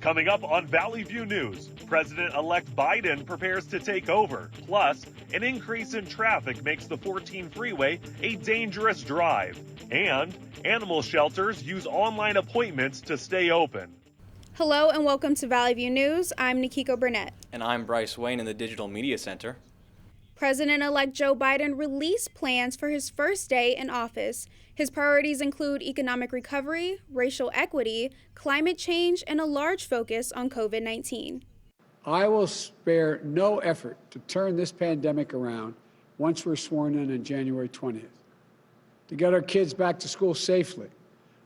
Coming up on Valley View News, President-elect Biden prepares to take over. Plus, an increase in traffic makes the 14 freeway a dangerous drive. And animal shelters use online appointments to stay open. Hello and welcome to Valley View News. I'm Nikiko Burnett. And I'm Bryce Wayne in the Digital Media Center. President-elect Joe Biden released plans for his first day in office. His priorities include economic recovery, racial equity, climate change, and a large focus on COVID-19. I will spare no effort to turn this pandemic around once we're sworn in on January 20th. To get our kids back to school safely,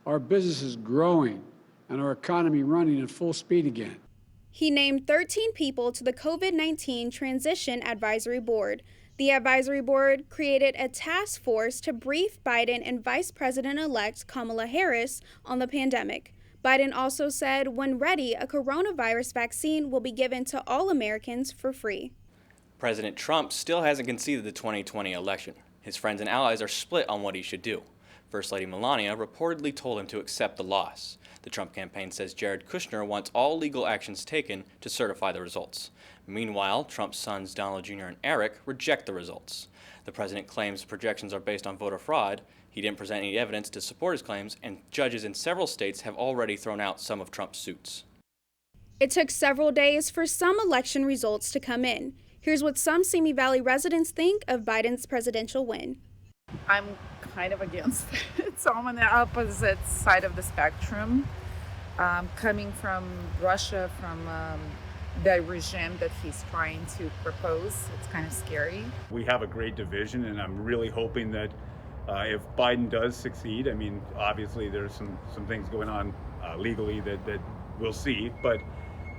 our businesses growing, and our economy running at full speed again. He named 13 people to the COVID-19 Transition Advisory Board. The advisory board created a task force to brief Biden and Vice President-elect Kamala Harris on the pandemic. Biden also said when ready, a coronavirus vaccine will be given to all Americans for free. President Trump still hasn't conceded the 2020 election. His friends and allies are split on what he should do. First Lady Melania reportedly told him to accept the loss. The Trump campaign says Jared Kushner wants all legal actions taken to certify the results. Meanwhile, Trump's sons Donald Jr. and Eric reject the results. The president claims projections are based on voter fraud. He didn't present any evidence to support his claims, and judges in several states have already thrown out some of Trump's suits. It took several days for some election results to come in. Here's what some Simi Valley residents think of Biden's presidential win. I'm kind of against it. So I'm on the opposite side of the spectrum. Coming from Russia, from the regime that he's trying to propose, it's kind of scary. We have a great division, and I'm really hoping that if Biden does succeed, I mean, obviously there's some things going on legally that we'll see, but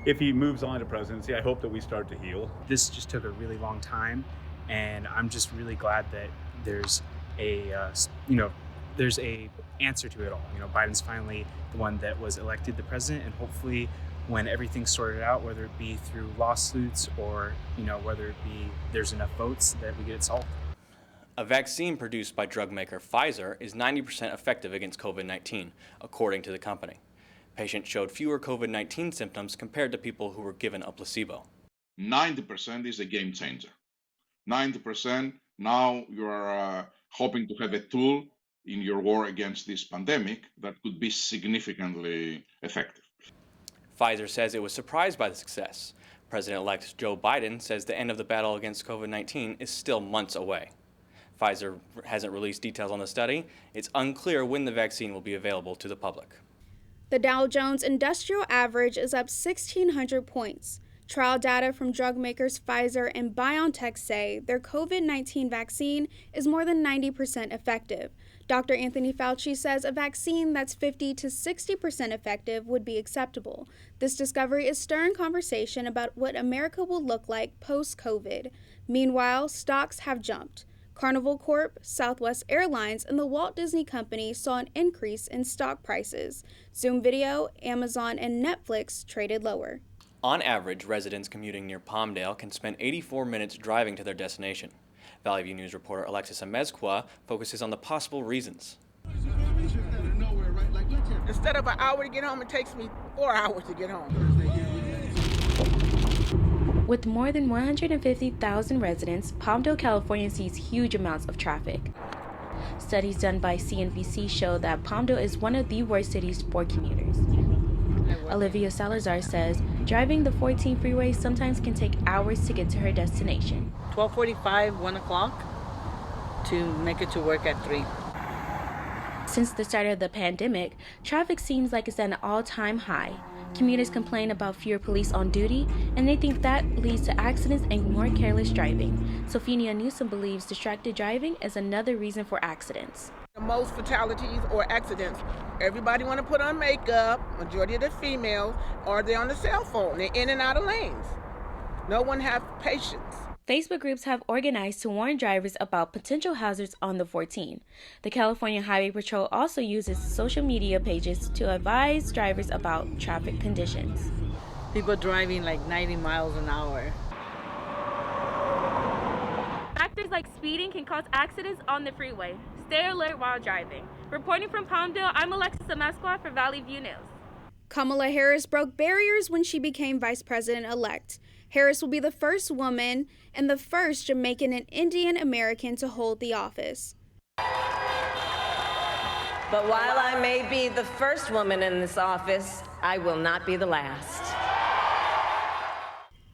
if he moves on to presidency, I hope that we start to heal. This just took a really long time, and I'm just really glad that there's there's a answer to it all. Biden's finally the one that was elected the president, and hopefully when everything's sorted out, whether it be through lawsuits or, whether it be there's enough votes, that we get it solved. A vaccine produced by drug maker Pfizer is 90% effective against COVID-19, according to the company. Patients showed fewer COVID-19 symptoms compared to people who were given a placebo. 90% is a game changer. 90%, now you are hoping to have a tool in your war against this pandemic that could be significantly effective. Pfizer says it was surprised by the success. President-elect Joe Biden says the end of the battle against COVID-19 is still months away. Pfizer hasn't released details on the study. It's unclear when the vaccine will be available to the public. The Dow Jones Industrial Average is up 1,600 points. Trial data from drug makers Pfizer and BioNTech say their COVID-19 vaccine is more than 90% effective. Dr. Anthony Fauci says a vaccine that's 50 to 60% effective would be acceptable. This discovery is stirring conversation about what America will look like post-COVID. Meanwhile, stocks have jumped. Carnival Corp., Southwest Airlines, and the Walt Disney Company saw an increase in stock prices. Zoom Video, Amazon, and Netflix traded lower. On average, residents commuting near Palmdale can spend 84 minutes driving to their destination. Valley View News reporter Alexis Amezcua focuses on the possible reasons. Instead of an hour to get home, it takes me 4 hours to get home. With more than 150,000 residents, Palmdale, California sees huge amounts of traffic. Studies done by CNBC show that Palmdale is one of the worst cities for commuters. Olivia Salazar says driving the 14 freeway sometimes can take hours to get to her destination. 12:45, 1 o'clock to make it to work at 3. Since the start of the pandemic, traffic seems like it's at an all-time high. Commuters complain about fewer police on duty, and they think that leads to accidents and more careless driving. Sophia Newsom believes distracted driving is another reason for accidents. Most fatalities or accidents, everybody want to put on makeup, majority of the females, or they're on the cell phone. They're in and out of lanes. No one has patience. Facebook groups have organized to warn drivers about potential hazards on the 14. The California Highway Patrol also uses social media pages to advise drivers about traffic conditions. People driving like 90 miles an hour. Factors like speeding can cause accidents on the freeway. Stay alert while driving. Reporting from Palmdale, I'm Alexis Amezcua for Valley View News. Kamala Harris broke barriers when she became vice president-elect. Harris will be the first woman and the first Jamaican and Indian American to hold the office. But while I may be the first woman in this office, I will not be the last.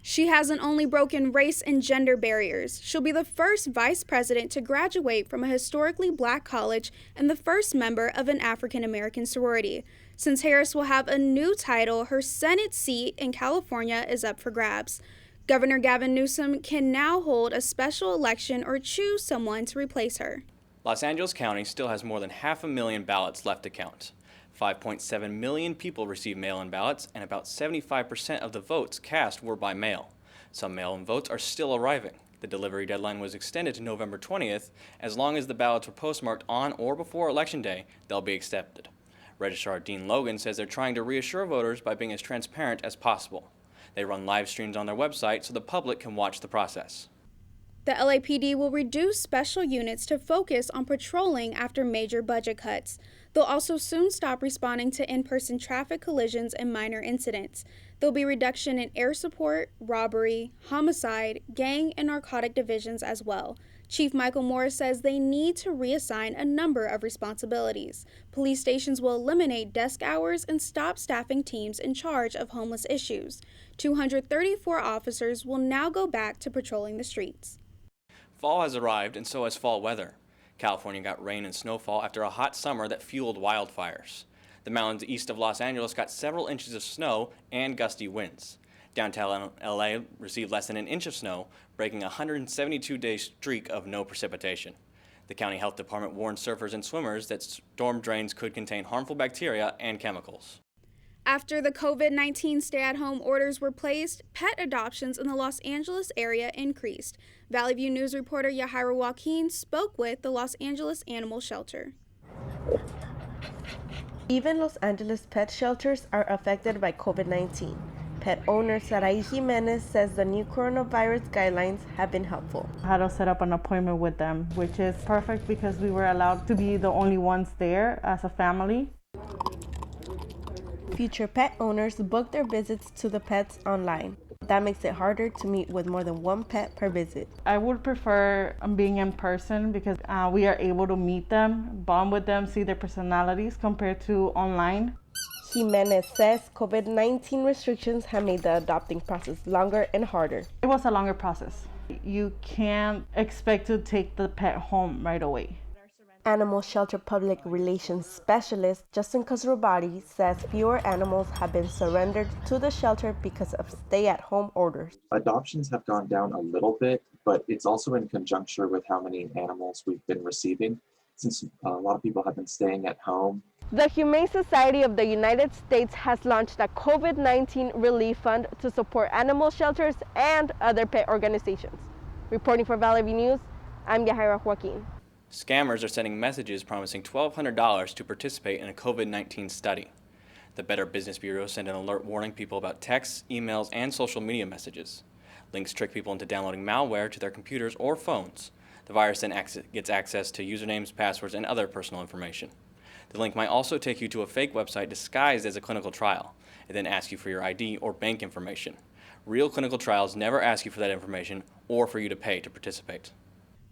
She hasn't only broken race and gender barriers. She'll be the first vice president to graduate from a historically black college and the first member of an African American sorority. Since Harris will have a new title, her Senate seat in California is up for grabs. Governor Gavin Newsom can now hold a special election or choose someone to replace her. Los Angeles County still has more than 500,000 ballots left to count. 5.7 million people received mail-in ballots, and about 75% of the votes cast were by mail. Some mail-in votes are still arriving. The delivery deadline was extended to November 20th. As long as the ballots were postmarked on or before Election Day, they'll be accepted. Registrar Dean Logan says they're trying to reassure voters by being as transparent as possible. They run live streams on their website so the public can watch the process. The LAPD will reduce special units to focus on patrolling after major budget cuts. They'll also soon stop responding to in-person traffic collisions and minor incidents. There'll be reduction in air support, robbery, homicide, gang, and narcotic divisions as well. Chief Michael Morris says they need to reassign a number of responsibilities. Police stations will eliminate desk hours and stop staffing teams in charge of homeless issues. 234 officers will now go back to patrolling the streets. Fall has arrived, and so has fall weather. California got rain and snowfall after a hot summer that fueled wildfires. The mountains east of Los Angeles got several inches of snow and gusty winds. Downtown LA received less than an inch of snow, breaking a 172-day streak of no precipitation. The county health department warned surfers and swimmers that storm drains could contain harmful bacteria and chemicals. After the COVID-19 stay-at-home orders were placed, pet adoptions in the Los Angeles area increased. Valley View News reporter Yahata Joaquin spoke with the Los Angeles Animal Shelter. Even Los Angeles pet shelters are affected by COVID-19. Pet owner Sarai Jimenez says the new coronavirus guidelines have been helpful. I had to set up an appointment with them, which is perfect because we were allowed to be the only ones there as a family. Future pet owners book their visits to the pets online. That makes it harder to meet with more than one pet per visit. I would prefer being in person because we are able to meet them, bond with them, see their personalities compared to online. Jimenez says COVID-19 restrictions have made the adopting process longer and harder. It was a longer process. You can't expect to take the pet home right away. Animal shelter public relations specialist Justin Khosrowbadi says fewer animals have been surrendered to the shelter because of stay-at-home orders. Adoptions have gone down a little bit, but it's also in conjunction with how many animals we've been receiving, since a lot of people have been staying at home. The Humane Society of the United States has launched a COVID-19 relief fund to support animal shelters and other pet organizations. Reporting for Valley View News, I'm Yahata Joaquin. Scammers are sending messages promising $1,200 to participate in a COVID-19 study. The Better Business Bureau sent an alert warning people about texts, emails, and social media messages. Links trick people into downloading malware to their computers or phones. The virus then gets access to usernames, passwords, and other personal information. The link might also take you to a fake website disguised as a clinical trial. It then asks you for your ID or bank information. Real clinical trials never ask you for that information or for you to pay to participate.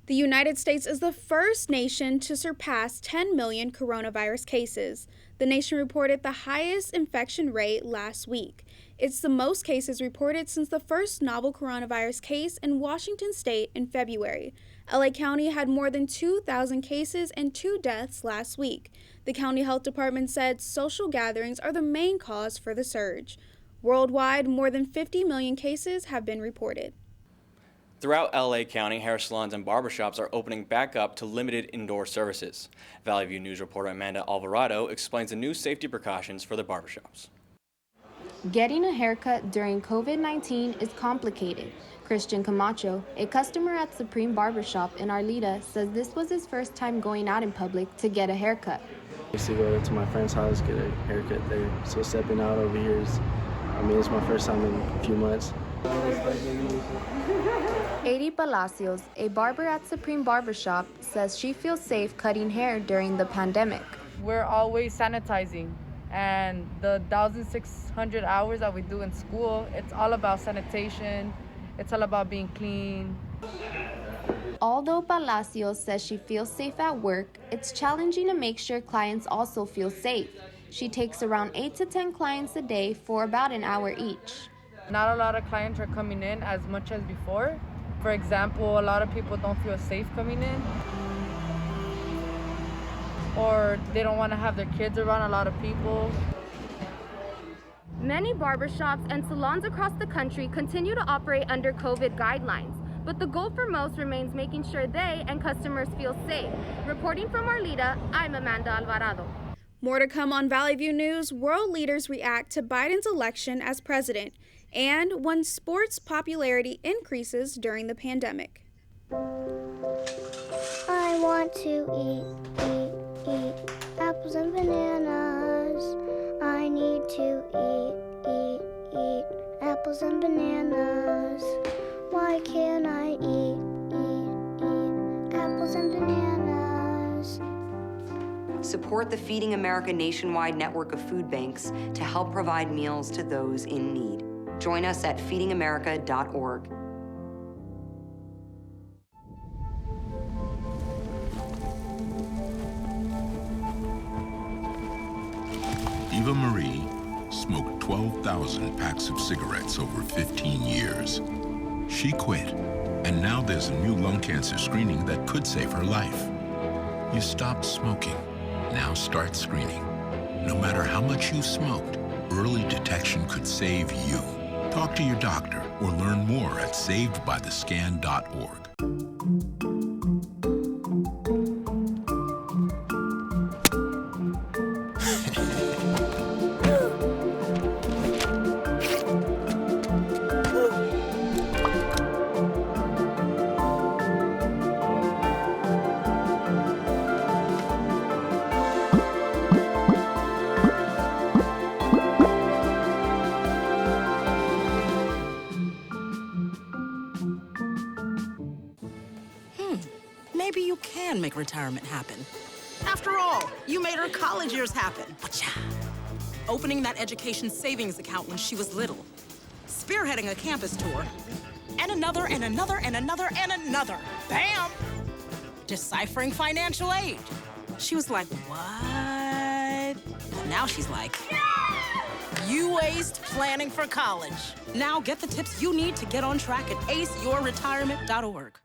The United States is the first nation to surpass 10 million coronavirus cases. The nation reported the highest infection rate last week. It's the most cases reported since the first novel coronavirus case in Washington state in February. LA County had more than 2,000 cases and 2 deaths last week. The county health department said social gatherings are the main cause for the surge. Worldwide, more than 50 million cases have been reported. Throughout LA County, hair salons and barbershops are opening back up to limited indoor services. Valley View News reporter Amanda Alvarado explains the new safety precautions for the barbershops. Getting a haircut during COVID-19 is complicated. Christian Camacho, a customer at Supreme Barbershop in Arleta, says this was his first time going out in public to get a haircut. I used to go to my friend's house, get a haircut there. So stepping out over here it's my first time in a few months. Adi Palacios, a barber at Supreme Barbershop, says she feels safe cutting hair during the pandemic. We're always sanitizing And the 1,600 hours that we do in school, it's all about sanitation. It's all about being clean. Although Palacios says she feels safe at work, it's challenging to make sure clients also feel safe. She takes around 8 to 10 clients a day for about an hour each. Not a lot of clients are coming in as much as before. For example, a lot of people don't feel safe coming in, or they don't want to have their kids around a lot of people. Many barbershops and salons across the country continue to operate under COVID guidelines, but the goal for most remains making sure they and customers feel safe. Reporting from Arleta, I'm Amanda Alvarado. More to come on Valley View News. World leaders react to Biden's election as president, and when sports popularity increases during the pandemic. I want to eat apples and bananas. I need to eat apples and bananas. Why can't I eat apples and bananas? Support the Feeding America nationwide network of food banks to help provide meals to those in need. Join us at feedingamerica.org. Eva Marie smoked 12,000 packs of cigarettes over 15 years. She quit, and now there's a new lung cancer screening that could save her life. You stopped smoking. Now start screening. No matter how much you smoked, early detection could save you. Talk to your doctor or learn more at savedbythescan.org. Maybe you can make retirement happen. After all, you made her college years happen. Opening that education savings account when she was little. Spearheading a campus tour. And another, and another, and another, and another. Bam! Deciphering financial aid. She was like, what? But now she's like, you aced planning for college. Now get the tips you need to get on track at aceyourretirement.org.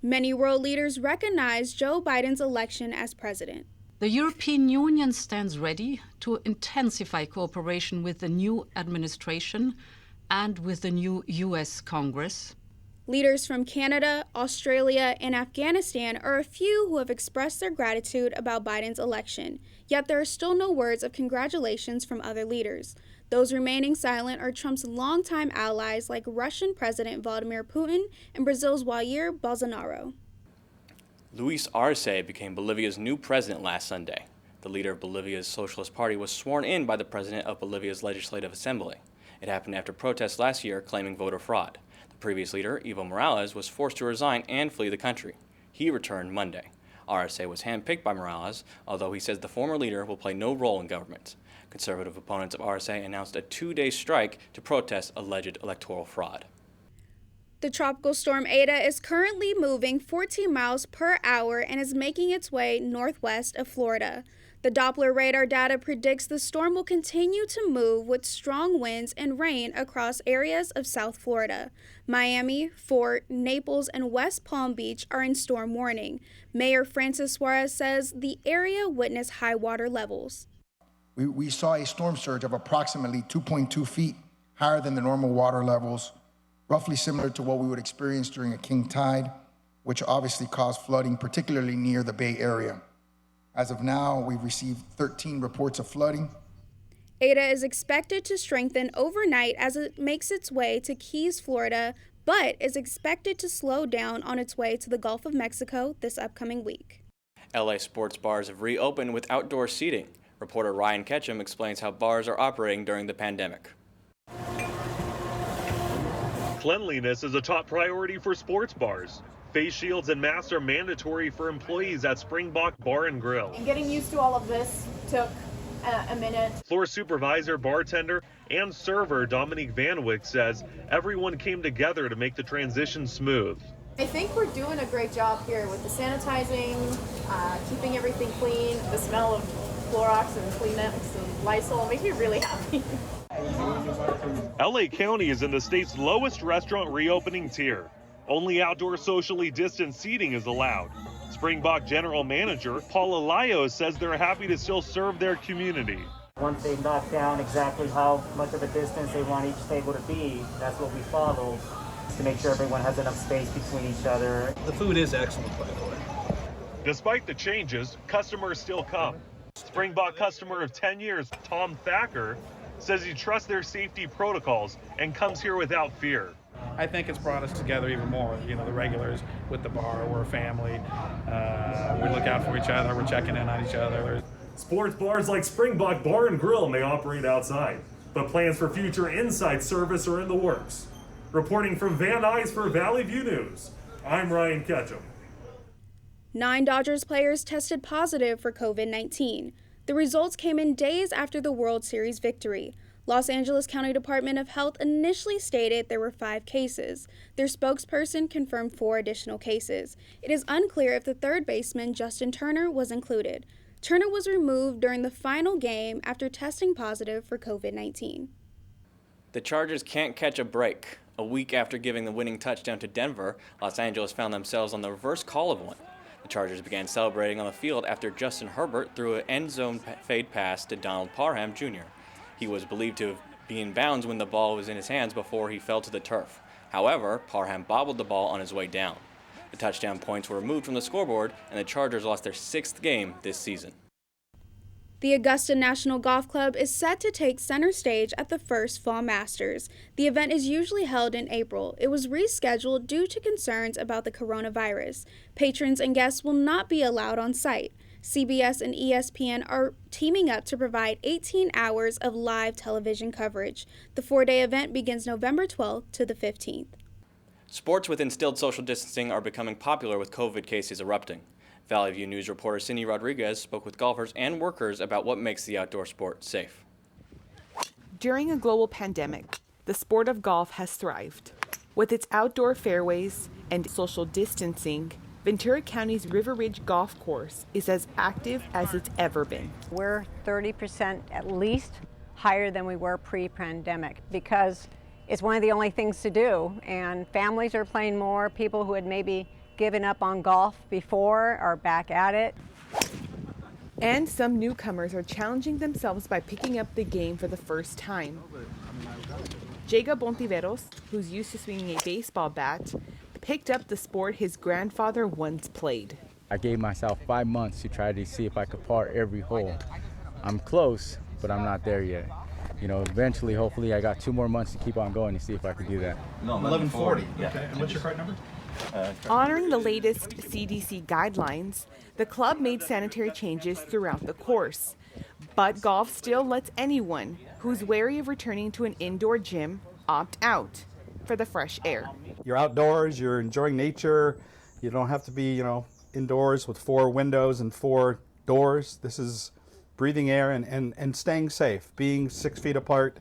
Many world leaders recognize Joe Biden's election as president. The European Union stands ready to intensify cooperation with the new administration and with the new U.S. Congress. Leaders from Canada, Australia, and Afghanistan are a few who have expressed their gratitude about Biden's election, yet there are still no words of congratulations from other leaders. Those remaining silent are Trump's longtime allies like Russian President Vladimir Putin and Brazil's Jair Bolsonaro. Luis Arce became Bolivia's new president last Sunday. The leader of Bolivia's Socialist Party was sworn in by the president of Bolivia's Legislative Assembly. It happened after protests last year claiming voter fraud. The previous leader, Evo Morales, was forced to resign and flee the country. He returned Monday. Arce was handpicked by Morales, although he says the former leader will play no role in government. Conservative opponents of Arce announced a 2-day strike to protest alleged electoral fraud. The tropical storm Eta is currently moving 14 miles per hour and is making its way northwest of Florida. The Doppler radar data predicts the storm will continue to move with strong winds and rain across areas of South Florida. Miami, Fort, Naples, and West Palm Beach are in storm warning. Mayor Francis Suarez says the area witnessed high water levels. We saw a storm surge of approximately 2.2 feet, higher than the normal water levels, roughly similar to what we would experience during a king tide, which obviously caused flooding, particularly near the Bay Area. As of now, we've received 13 reports of flooding. Eta is expected to strengthen overnight as it makes its way to Keys, Florida, but is expected to slow down on its way to the Gulf of Mexico this upcoming week. LA sports bars have reopened with outdoor seating. Reporter Ryan Ketchum explains how bars are operating during the pandemic. Cleanliness is a top priority for sports bars. Face shields and masks are mandatory for employees at Springbok Bar and Grill. And getting used to all of this took a minute. Floor supervisor, bartender, and server Dominique Van Wyck says everyone came together to make the transition smooth. I think we're doing a great job here with the sanitizing, keeping everything clean. The smell of Clorox and Kleenex and Lysol makes me really happy. LA County is in the state's lowest restaurant reopening tier. Only outdoor socially distanced seating is allowed. Springbok General Manager Paul Elias says they're happy to still serve their community. Once they knock down exactly how much of a distance they want each table to be, that's what we follow to make sure everyone has enough space between each other. The food is excellent, by the way. Despite the changes, customers still come. Springbok customer of 10 years, Tom Thacker, says he trusts their safety protocols and comes here without fear. I think it's brought us together even more. You know, the regulars with the bar, we're a family. We look out for each other, we're checking in on each other. Sports bars like Springbok Bar and Grill may operate outside, but plans for future inside service are in the works. Reporting from Van Nuys for Valley View News, I'm Ryan Ketchum. 9 Dodgers players tested positive for COVID-19. The results came in days after the World Series victory. Los Angeles County Department of Health initially stated there were 5 cases. Their spokesperson confirmed 4 additional cases. It is unclear if the third baseman, Justin Turner, was included. Turner was removed during the final game after testing positive for COVID-19. The Chargers can't catch a break. A week after giving the winning touchdown to Denver, Los Angeles found themselves on the reverse call of one. The Chargers began celebrating on the field after Justin Herbert threw an end zone fade pass to Donald Parham Jr. He was believed to be in bounds when the ball was in his hands before he fell to the turf. However, Parham bobbled the ball on his way down. The touchdown points were removed from the scoreboard, and the Chargers lost their 6th game this season. The Augusta National Golf Club is set to take center stage at the first Fall Masters. The event is usually held in April. It was rescheduled due to concerns about the coronavirus. Patrons and guests will not be allowed on site. CBS and ESPN are teaming up to provide 18 hours of live television coverage. The 4-day event begins November 12th to the 15th. Sports with instilled social distancing are becoming popular with COVID cases erupting. Valley View News reporter Cindy Rodriguez spoke with golfers and workers about what makes the outdoor sport safe. During a global pandemic, the sport of golf has thrived. With its outdoor fairways and social distancing, Ventura County's River Ridge Golf Course is as active as it's ever been. We're 30% at least higher than we were pre-pandemic because it's one of the only things to do, and families are playing more. People who had maybe given up on golf before are back at it. And some newcomers are challenging themselves by picking up the game for the first time. Jacob Ontiveros, who's used to swinging a baseball bat, picked up the sport his grandfather once played. I gave myself 5 months to try to see if I could par every hole. I'm close, but I'm not there yet. You know, eventually, hopefully, I got 2 more months to keep on going to see if I could do that. No, 1140. Yeah. Okay, and what's your card number? Honoring the latest CDC guidelines, the club made sanitary changes throughout the course. But golf still lets anyone who's wary of returning to an indoor gym opt out for the fresh air. You're outdoors, you're enjoying nature. You don't have to be, indoors with 4 windows and 4 doors. This is breathing air and staying safe, being 6 feet apart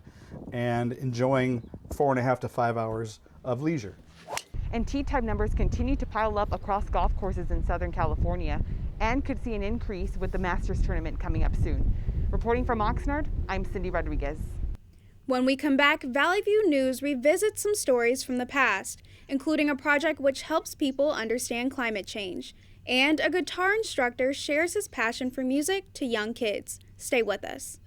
and enjoying 4.5 to 5 hours of leisure. And tee time numbers continue to pile up across golf courses in Southern California and could see an increase with the Masters tournament coming up soon. Reporting from Oxnard, I'm Cindy Rodriguez. When we come back, Valley View News revisits some stories from the past, including a project which helps people understand climate change. And a guitar instructor shares his passion for music to young kids. Stay with us.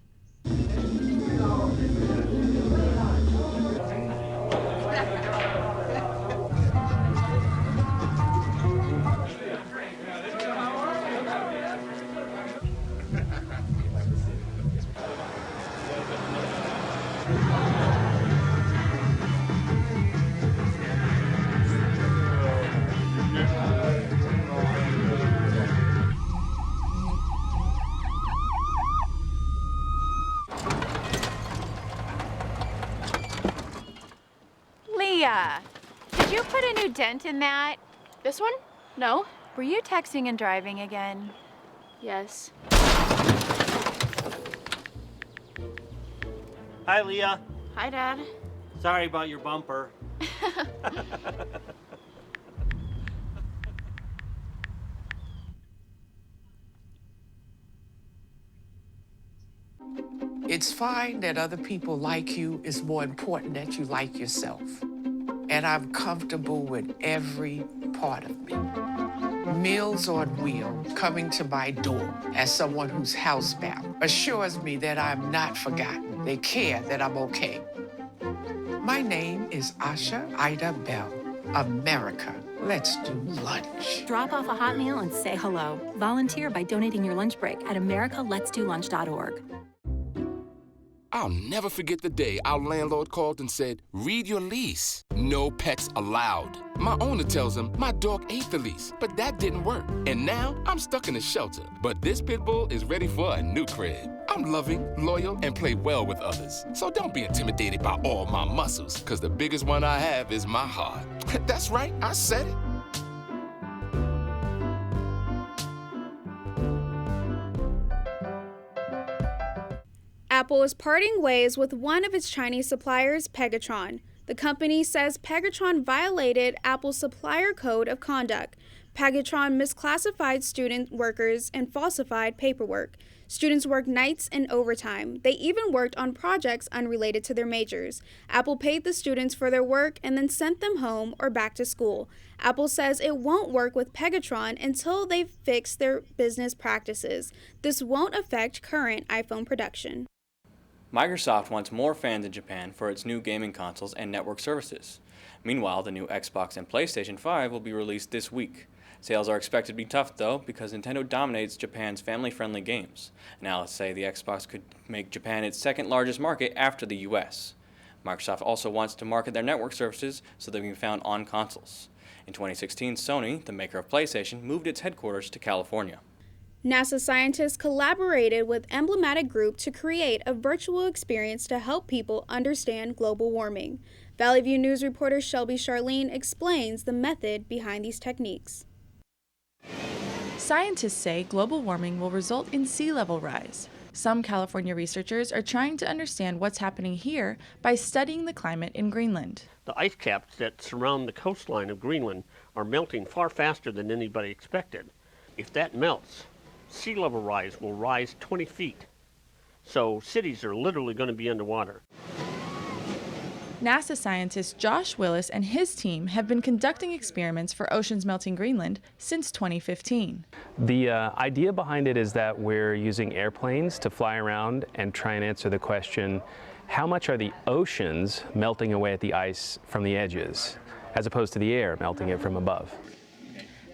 Did you put a new dent in that? This one? No. Were you texting and driving again? Yes. Hi, Leah. Hi, Dad. Sorry about your bumper. It's fine that other people like you. It's more important that you like yourself. And I'm comfortable with every part of me. Meals on Wheels coming to my door as someone who's housebound assures me that I'm not forgotten. They care that I'm okay. My name is Asha Ida Bell. America, let's do lunch. Drop off a hot meal and say hello. Volunteer by donating your lunch break at americaletsdolunch.org. I'll never forget the day our landlord called and said, read your lease. No pets allowed. My owner tells him my dog ate the lease, but that didn't work. And now I'm stuck in a shelter. But this pit bull is ready for a new crib. I'm loving, loyal, and play well with others. So don't be intimidated by all my muscles, because the biggest one I have is my heart. That's right, I said it. Apple is parting ways with one of its Chinese suppliers, Pegatron. The company says Pegatron violated Apple's supplier code of conduct. Pegatron misclassified student workers and falsified paperwork. Students worked nights and overtime. They even worked on projects unrelated to their majors. Apple paid the students for their work and then sent them home or back to school. Apple says it won't work with Pegatron until they fix their business practices. This won't affect current iPhone production. Microsoft wants more fans in Japan for its new gaming consoles and network services. Meanwhile, the new Xbox and PlayStation 5 will be released this week. Sales are expected to be tough, though, because Nintendo dominates Japan's family-friendly games. Analysts say the Xbox could make Japan its second largest market after the US. Microsoft also wants to market their network services so they can be found on consoles. In 2016, Sony, the maker of PlayStation, moved its headquarters to California. NASA scientists collaborated with Emblematic Group to create a virtual experience to help people understand global warming. Valley View News reporter Shelby Charlene explains the method behind these techniques. Scientists say global warming will result in sea level rise. Some California researchers are trying to understand what's happening here by studying the climate in Greenland. The ice caps that surround the coastline of Greenland are melting far faster than anybody expected. If that melts, sea level rise will rise 20 feet. So cities are literally going to be underwater. NASA scientist Josh Willis and his team have been conducting experiments for oceans melting Greenland since 2015. The idea behind it is that we're using airplanes to fly around and try and answer the question, how much are the oceans melting away at the ice from the edges, as opposed to the air melting it from above?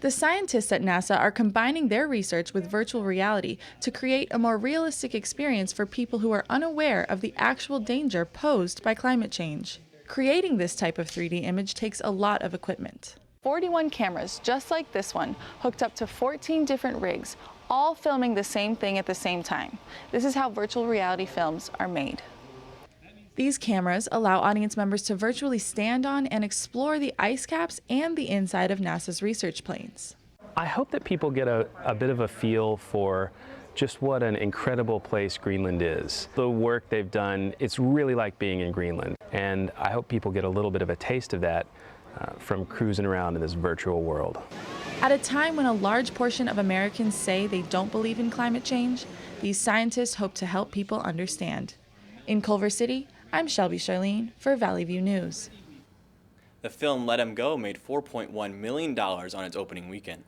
The scientists at NASA are combining their research with virtual reality to create a more realistic experience for people who are unaware of the actual danger posed by climate change. Creating this type of 3D image takes a lot of equipment. 41 cameras, just like this one, hooked up to 14 different rigs, all filming the same thing at the same time. This is how virtual reality films are made. These cameras allow audience members to virtually stand on and explore the ice caps and the inside of NASA's research planes. I hope that people get a bit of a feel for just what an incredible place Greenland is. The work they've done, it's really like being in Greenland. And I hope people get a little bit of a taste of that from cruising around in this virtual world. At a time when a large portion of Americans say they don't believe in climate change, these scientists hope to help people understand. In Culver City, I'm Shelby Charlene for Valley View News. The film Let 'Em Go made $4.1 million on its opening weekend.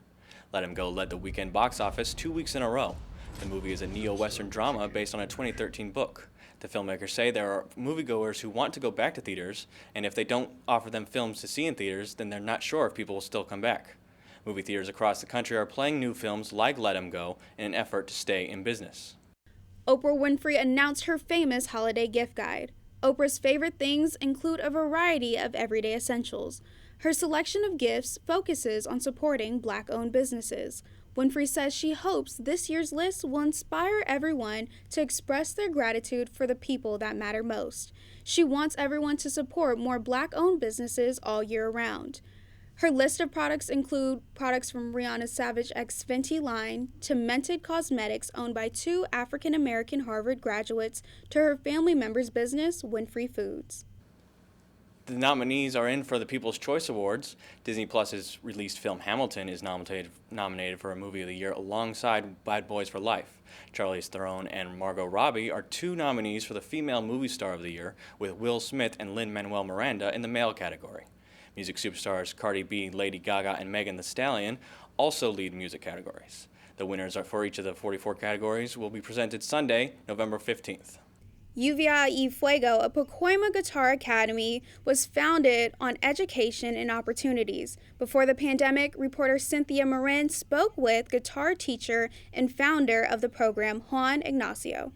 Let 'Em Go led the weekend box office 2 weeks in a row. The movie is a neo-Western drama based on a 2013 book. The filmmakers say there are moviegoers who want to go back to theaters, and if they don't offer them films to see in theaters, then they're not sure if people will still come back. Movie theaters across the country are playing new films like Let 'Em Go in an effort to stay in business. Oprah Winfrey announced her famous holiday gift guide. Oprah's favorite things include a variety of everyday essentials. Her selection of gifts focuses on supporting Black-owned businesses. Winfrey says she hopes this year's list will inspire everyone to express their gratitude for the people that matter most. She wants everyone to support more Black-owned businesses all year round. Her list of products include products from Rihanna's Savage X Fenty line to Mented Cosmetics owned by 2 African-American Harvard graduates to her family member's business, Winfrey Foods. The nominees are in for the People's Choice Awards. Disney Plus's released film Hamilton is nominated for a Movie of the Year alongside Bad Boys for Life. Charlize Theron and Margot Robbie are 2 nominees for the Female Movie Star of the Year, with Will Smith and Lin-Manuel Miranda in the male category. Music superstars Cardi B, Lady Gaga, and Megan Thee Stallion also lead music categories. The winners for each of the 44 categories will be presented Sunday, November 15th. Lluvia y Fuego, a Pacoima Guitar Academy, was founded on education and opportunities. Before the pandemic, reporter Cynthia Marin spoke with guitar teacher and founder of the program, Juan Ignacio.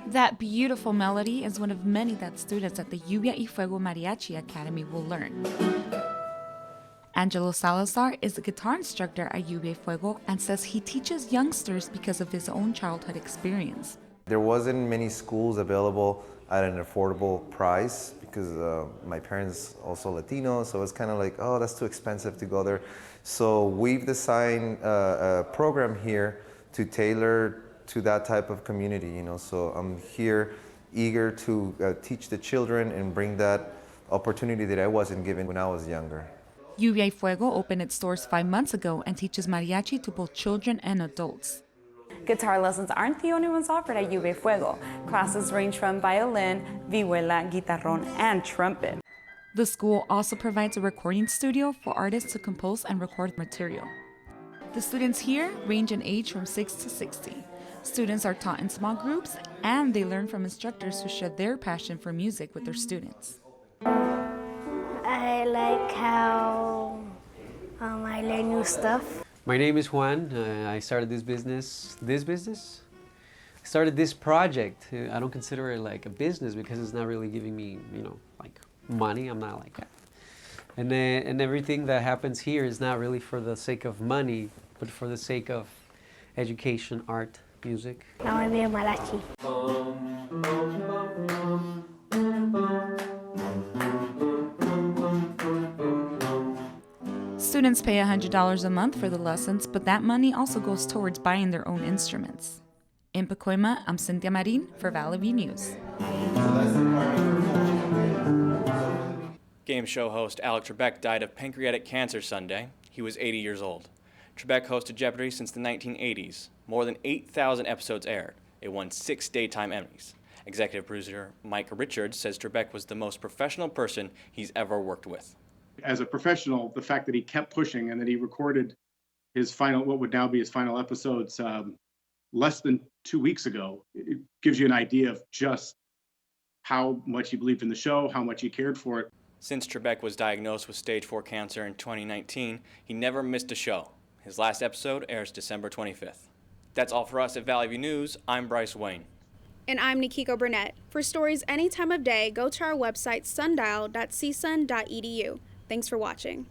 That beautiful melody is one of many that students at the Lluvia y Fuego Mariachi Academy will learn. Angelo Salazar is a guitar instructor at Lluvia y Fuego and says he teaches youngsters because of his own childhood experience. There wasn't many schools available at an affordable price because my parents also Latino, so it's kind of like, oh, that's too expensive to go there. So we've designed a program here to tailor to that type of community, you know. So I'm here eager to teach the children and bring that opportunity that I wasn't given when I was younger. Lluvia y Fuego opened its doors 5 months ago and teaches mariachi to both children and adults. Guitar lessons aren't the only ones offered at Lluvia y Fuego. Classes range from violin, vihuela, guitarrón, and trumpet. The school also provides a recording studio for artists to compose and record material. The students here range in age from 6 to 60. Students are taught in small groups, and they learn from instructors who share their passion for music with their students. I like how I learn new stuff. My name is Juan. I started this project. I don't consider it like a business because it's not really giving me, like money. I'm not like that. And everything that happens here is not really for the sake of money, but for the sake of education, art, music. I want to be a mariachi. Students pay $100 a month for the lessons, but that money also goes towards buying their own instruments. In Pacoima, I'm Cynthia Marin for Valley View News. Game show host Alex Trebek died of pancreatic cancer Sunday. He was 80 years old. Trebek hosted Jeopardy since the 1980s. More than 8,000 episodes aired. It won 6 daytime Emmys. Executive producer Mike Richards says Trebek was the most professional person he's ever worked with. As a professional, the fact that he kept pushing and that he recorded his final, what would now be his final episodes, less than 2 weeks ago, it gives you an idea of just how much he believed in the show, how much he cared for it. Since Trebek was diagnosed with stage 4 cancer in 2019, he never missed a show. His last episode airs December 25th. That's all for us at Valley View News. I'm Bryce Wayne. And I'm Nikiko Burnett. For stories any time of day, go to our website sundial.csun.edu. Thanks for watching.